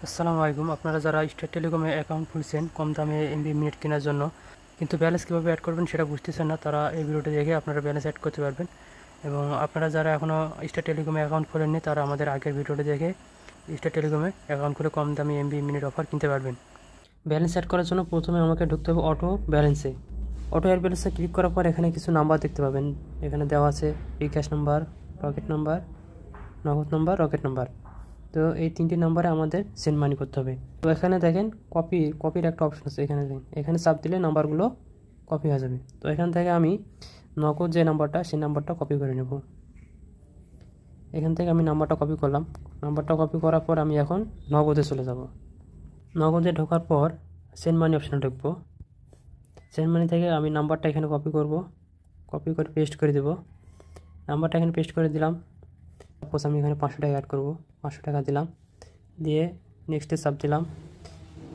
আসসালামু আলাইকুম। আপনারা যারা স্টার টেলিকমে অ্যাকাউন্ট খুলছেন কম দামে এমবি মিনিট কেনার জন্য, কিন্তু ব্যালেন্স কীভাবে অ্যাড করবেন সেটা বুঝতেছেন না, তারা এই ভিডিওটি দেখে আপনারা ব্যালেন্স অ্যাড করতে পারবেন। এবং আপনারা যারা এখনও স্টার টেলিকমে অ্যাকাউন্ট খোলেননি তারা আমাদের আগের ভিডিওটি দেখে স্টার টেলিকমে অ্যাকাউন্ট খুলে কম দামে এমবি মিনিট অফার কিনতে পারবেন। ব্যালেন্স অ্যাড করার জন্য প্রথমে আমাকে ঢুকতে হবে অটো ব্যালেন্সে। অটো এয়ার ব্যালেন্সে ক্লিক করার পর এখানে কিছু নাম্বার দেখতে পাবেন। এখানে দেওয়া আছে বিকাশ নাম্বার, রকেট নাম্বার, নগদ নাম্বার, রকেট নাম্বার। তো এই তিনটি নাম্বারে আমাদের সেন্ড মানি করতে হবে। তো এখানে দেখেন কপির একটা অপশন আছে, এখানে দেখেন, এখানে চাপ দিলে নাম্বারগুলো কপি হয়ে যাবে। তো এখান থেকে আমি নগদ যে নাম্বারটা সেই নাম্বারটা কপি করে নেব। এখান থেকে আমি নাম্বারটা কপি করলাম। নাম্বারটা কপি করার পর আমি এখন নগদে চলে যাব। নগদে ঢোকার পর সেন্ড মানি অপশানে ঢুকবো। সেন্ড মানি থেকে আমি নাম্বারটা এখানে কপি করব, কপি করে পেস্ট করে দেব। নাম্বারটা এখানে পেস্ট করে দিলাম। সাপোজ আমি এখানে 500 টাকা অ্যাড করব, 500 টাকা দিলাম, দিয়ে নেক্সটে চাপ দিলাম।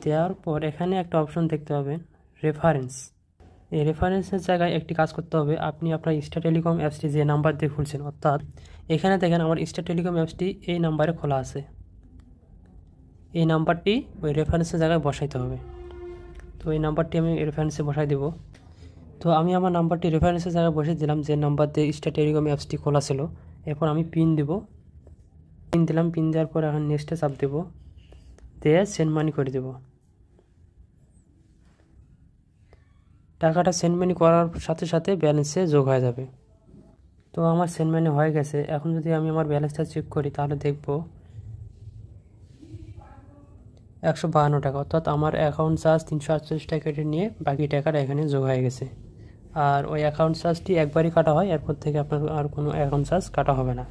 দেওয়ার পর এখানে একটা অপশন দেখতে পাবেন রেফারেন্স। এই রেফারেন্সের জায়গায় একটি কাজ করতে হবে। আপনি আপনার স্টার টেলিকম অ্যাপসটি যে নাম্বার দিয়ে খুলছেন, অর্থাৎ এখানে দেখেন আমার স্টার টেলিকম অ্যাপসটি এই নাম্বারে খোলা আছে, এই নাম্বারটি ওই রেফারেন্সের জায়গায় বসাইতে হবে। তো এই নাম্বারটি আমি রেফারেন্সে বসাই দেব। তো আমি আমার নাম্বারটি রেফারেন্সের জায়গায় বসিয়ে দিলাম যে নাম্বার দিয়ে স্টার টেলিকম অ্যাপসটি খোলা ছিল। এরপর আমি পিন দেব, পিন দিলাম। পিন দেওয়ার পর এখন নেক্সটে চাপ দেব, দিয়ে সেন্ড মানি করে দেব। টাকাটা সেন্ড মানি করার সাথে সাথে ব্যালেন্সে যোগ হয়ে যাবে। তো আমার সেন্ড মানি হয়ে গেছে। এখন যদি আমি আমার ব্যালেন্সটা চেক করি তাহলে দেখব 152 টাকা, অর্থাৎ আমার অ্যাকাউন্ট চার্জ 348 টাকা কেটে নিয়ে বাকি টাকাটা এখানে যোগ হয়ে গেছে। আর ওই অ্যাকাউন্ট চার্জটি একবারই কাটা হয়, এরপর থেকে আপনার আর কোনো অ্যাকাউন্ট চার্জ কাটা হবে না।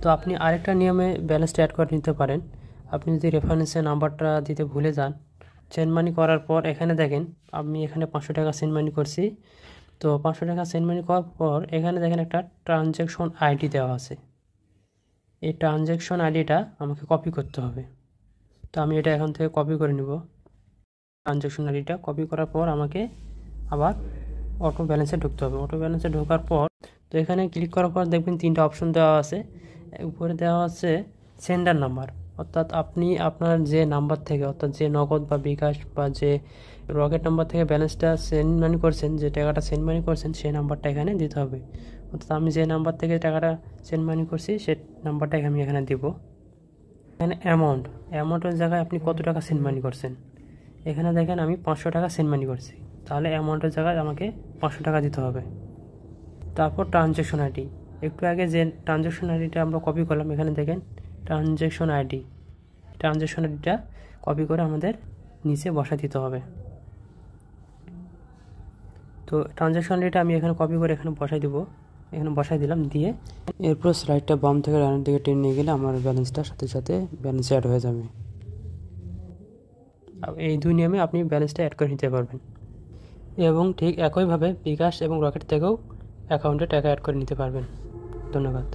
তো আপনি আরেকটা নিয়মে ব্যালেন্সটা অ্যাড করে নিতে পারেন। আপনি যদি রেফারেন্সে নাম্বারটা দিতে ভুলে যান, সেন্ড মানি করার পর এখানে দেখেন আমি এখানে 500 টাকা সেন্ড মানি করছি। তো 500 টাকা সেন্ড মানি করার পর এখানে দেখেন একটা ট্রানজ্যাকশন আইডি দেওয়া আছে। এই ট্রানজ্যাকশন আইডিটা আমাকে কপি করতে হবে। তো আমি এটা এখান থেকে কপি করে নিব। ট্রানজ্যাকশন আইডিটা কপি করার পর আমাকে আবার অটো ব্যালেন্সে ঢুকতে হবে। অটো ব্যালেন্সে ঢোকার পর তো এখানে ক্লিক করার পর দেখবেন তিনটা অপশন দেওয়া আছে। উপরে দেওয়া আছে সেন্ডার নাম্বার, অর্থাৎ আপনি আপনার যে নাম্বার থেকে, অর্থাৎ যে নগদ বা বিকাশ বা যে রকেট নাম্বার থেকে ব্যালেন্সটা সেন্ড মানি করছেন, যে টাকাটা সেন্ড মানি করছেন, সেই নাম্বারটা এখানে দিতে হবে। অর্থাৎ আমি যে নাম্বার থেকে টাকাটা সেন্ড মানি করছি সেই নাম্বারটা আমি এখানে দিব। এখানে অ্যামাউন্টের জায়গায় আপনি কত টাকা সেন্ড মানি করছেন, এখানে দেখেন আমি 500 টাকা সেন্ড মানি করছি, তাহলে অ্যামাউন্টের জায়গায় আমাকে 500 টাকা দিতে হবে। তারপর ট্রানজ্যাকশন আইডি, একটু আগে যে ট্রানজ্যাকশন আইডিটা আমরা কপি করলাম, এখানে দেখেন ট্রানজ্যাকশন আইডিটা কপি করে আমাদের নিচে বসা দিতে হবে। তো ট্রানজ্যাকশন আইডিটা আমি এখানে কপি করে এখানে বসাই দিব, এখানে বসাই দিলাম। দিয়ে এরপর স্লাইডটা বাম থেকে ডানের দিকে টেনে নিয়ে গেলে আমার ব্যালেন্সটার সাথে সাথে ব্যালেন্স অ্যাড হয়ে যাবে। এই দুই নিয়মে আপনি ব্যালেন্সটা অ্যাড করে নিতে পারবেন। এবং ঠিক একইভাবে বিকাশ এবং রকেট থেকেও অ্যাকাউন্টে টাকা অ্যাড করে নিতে পারবেন। ধন্যবাদ।